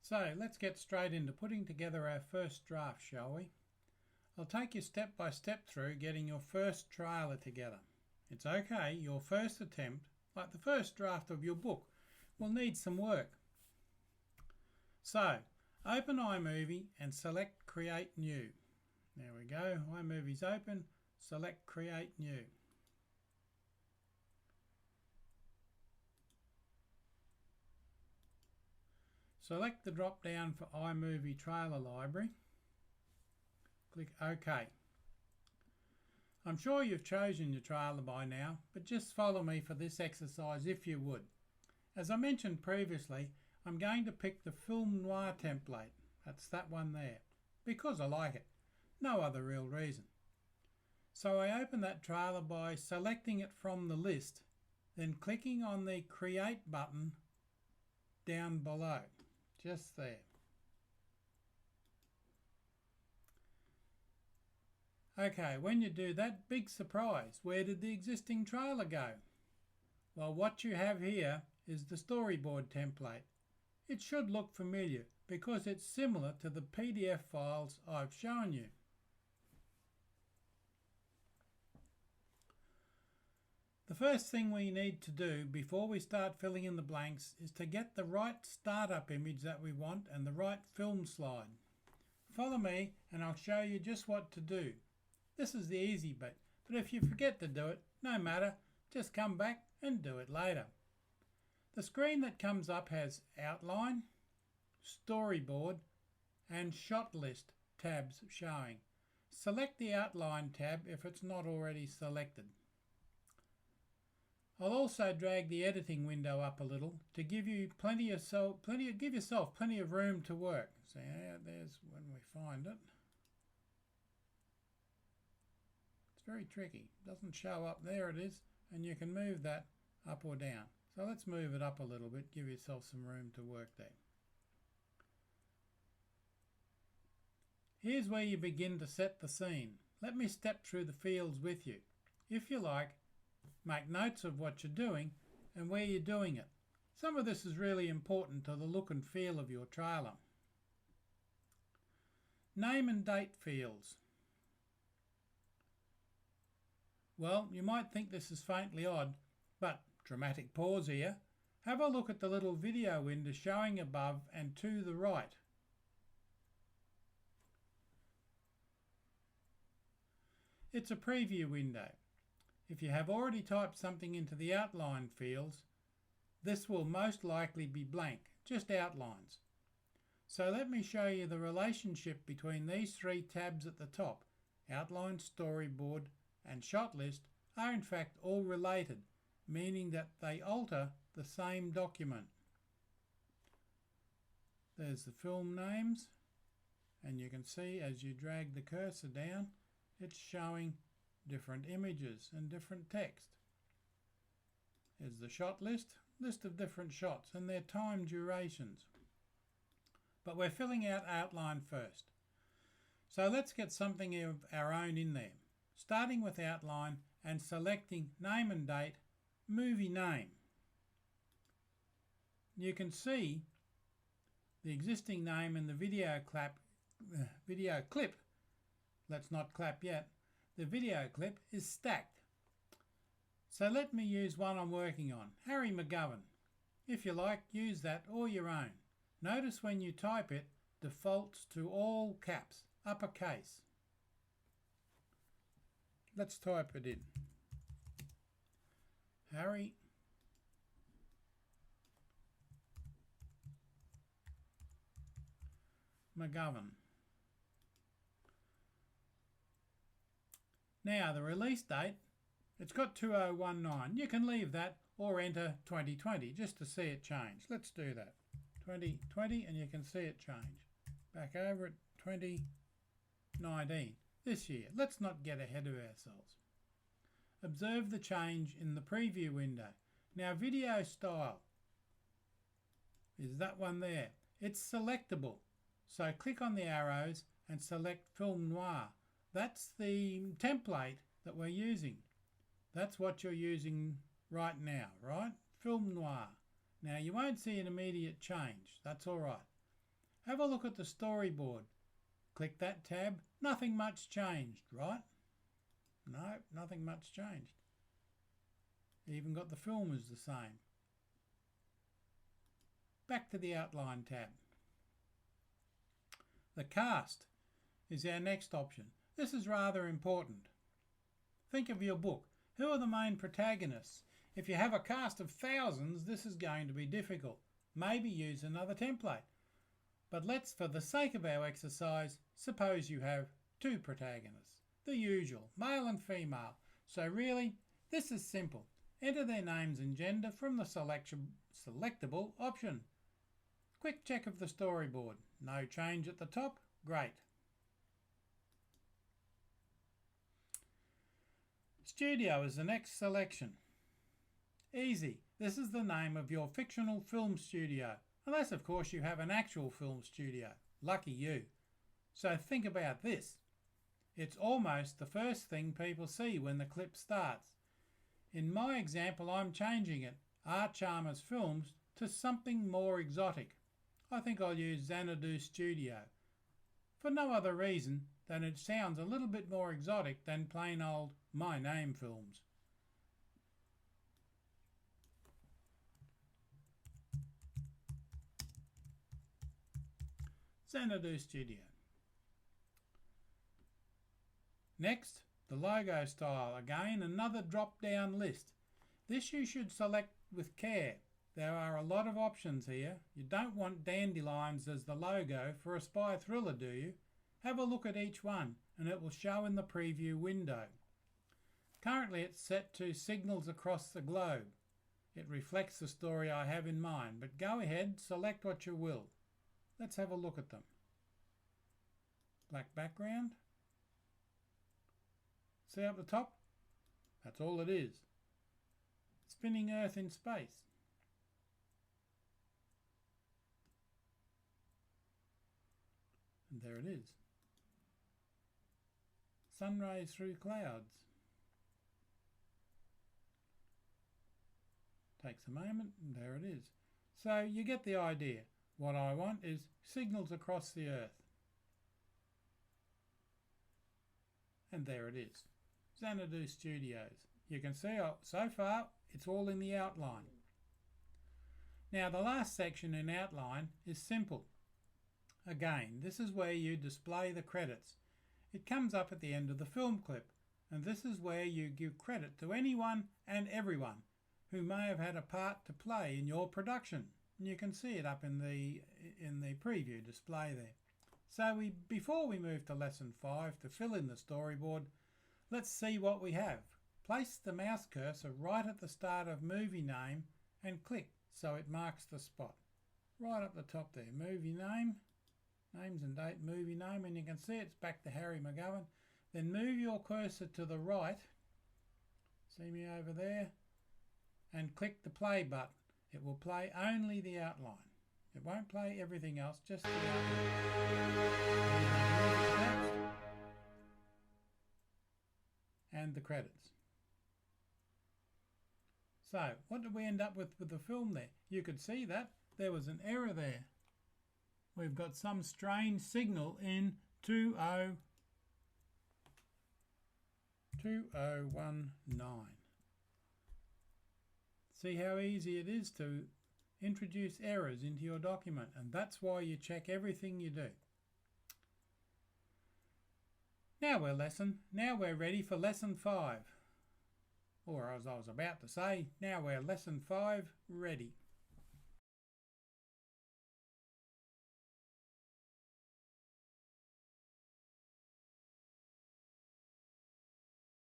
So let's get straight into putting together our first draft, shall we? I'll take you step by step through getting your first trailer together. It's okay, your first attempt, like the first draft of your book, will need some work. So, open iMovie and select Create New. There we go, iMovie's open, select Create New. Select the drop down for iMovie Trailer Library. Click OK. I'm sure you've chosen your trailer by now, but just follow me for this exercise if you would. As I mentioned previously, I'm going to pick the film noir template, that's that one there, because I like it. No other real reason. So I open that trailer by selecting it from the list, then clicking on the Create button down below. Just there. Okay, when you do that, big surprise, where did the existing trailer go? Well, what you have here is the storyboard template. It should look familiar because it's similar to the PDF files I've shown you. The first thing we need to do before we start filling in the blanks is to get the right startup image that we want and the right film slide. Follow me and I'll show you just what to do. This is the easy bit, but if you forget to do it, no matter, just come back and do it later. The screen that comes up has Outline, Storyboard and Shot List tabs showing. Select the Outline tab if it's not already selected. I'll also drag the editing window up a little to give you give yourself plenty of room to work. So yeah, there's when we find it. It's very tricky. It doesn't show up. There it is, and you can move that up or down. So let's move it up a little bit. Give yourself some room to work there. Here's where you begin to set the scene. Let me step through the fields with you. If you like, make notes of what you're doing and where you're doing it. Some of this is really important to the look and feel of your trailer. Name and date fields. Well, you might think this is faintly odd, but dramatic pause here. Have a look at the little video window showing above and to the right. It's a preview window. If you have already typed something into the outline fields, this will most likely be blank, just outlines. So let me show you the relationship between these three tabs at the top. Outline, Storyboard and Shot List are in fact all related, meaning that they alter the same document. There's the film names, and you can see as you drag the cursor down, it's showing different images and different text. Here's the shot list of different shots and their time durations. But we're filling out outline first. So let's get something of our own in there. Starting with outline and selecting name and date, movie name. You can see the existing name in the video clip. Let's not clap yet. The video clip is stacked. So let me use one I'm working on, Harry McGovern. If you like, use that or your own. Notice when you type it, defaults to all caps, uppercase. Let's type it in. Harry McGovern. Now the release date, it's got 2019. You can leave that or enter 2020 just to see it change. Let's do that. 2020 and you can see it change. Back over at 2019, this year. Let's not get ahead of ourselves. Observe the change in the preview window. Now video style is that one there. It's selectable. So click on the arrows and select film noir. That's the template that we're using. That's what you're using right now, right? Film noir. Now you won't see an immediate change. That's all right. Have a look at the storyboard. Click that tab. Nothing much changed, right? No, nothing much changed. Even got the film is the same. Back to the outline tab. The cast is our next option. This is rather important. Think of your book. Who are the main protagonists? If you have a cast of thousands, this is going to be difficult. Maybe use another template. But let's, for the sake of our exercise, suppose you have two protagonists. The usual, male and female. So really, this is simple. Enter their names and gender from the selectable option. Quick check of the storyboard. No change at the top. Great. Studio is the next selection. Easy. This is the name of your fictional film studio. Unless, of course, you have an actual film studio. Lucky you. So think about this. It's almost the first thing people see when the clip starts. In my example, I'm changing it, Art Chalmers Films, to something more exotic. I think I'll use Xanadu Studio. For no other reason than it sounds a little bit more exotic than plain old My Name Films. Xanadu Studio. Next, the logo style. Again, another drop-down list. This you should select with care. There are a lot of options here. You don't want dandelions as the logo for a spy thriller, do you? Have a look at each one and it will show in the preview window. Currently it's set to Signals Across the Globe. It reflects the story I have in mind, but go ahead, select what you will. Let's have a look at them. Black background. See up the top? That's all it is. Spinning Earth in space. And there it is. Sun rays through clouds. Takes a moment and there it is. So you get the idea. What I want is signals across the Earth. And there it is. Xanadu Studios. You can see so far it's all in the outline. Now the last section in outline is simple. Again, this is where you display the credits. It comes up at the end of the film clip, and this is where you give credit to anyone and everyone who may have had a part to play in your production. And you can see it up in the preview display there. So before we move to lesson 5 to fill in the storyboard, let's see what we have. Place the mouse cursor right at the start of movie name and click so it marks the spot. Right up the top there, movie name, names and date, movie name, and you can see it's back to Harry McGovern. Then move your cursor to the right, see me over there, and click the play button. It will play only the outline. It won't play everything else, just the outline. And the credits. So, what did we end up with the film there? You could see that there was an error there. We've got some strange signal in 2019. See how easy it is to introduce errors into your document, and that's why you check everything you do. Now we're ready for lesson 5. Or as I was about to say, now we're lesson 5 ready.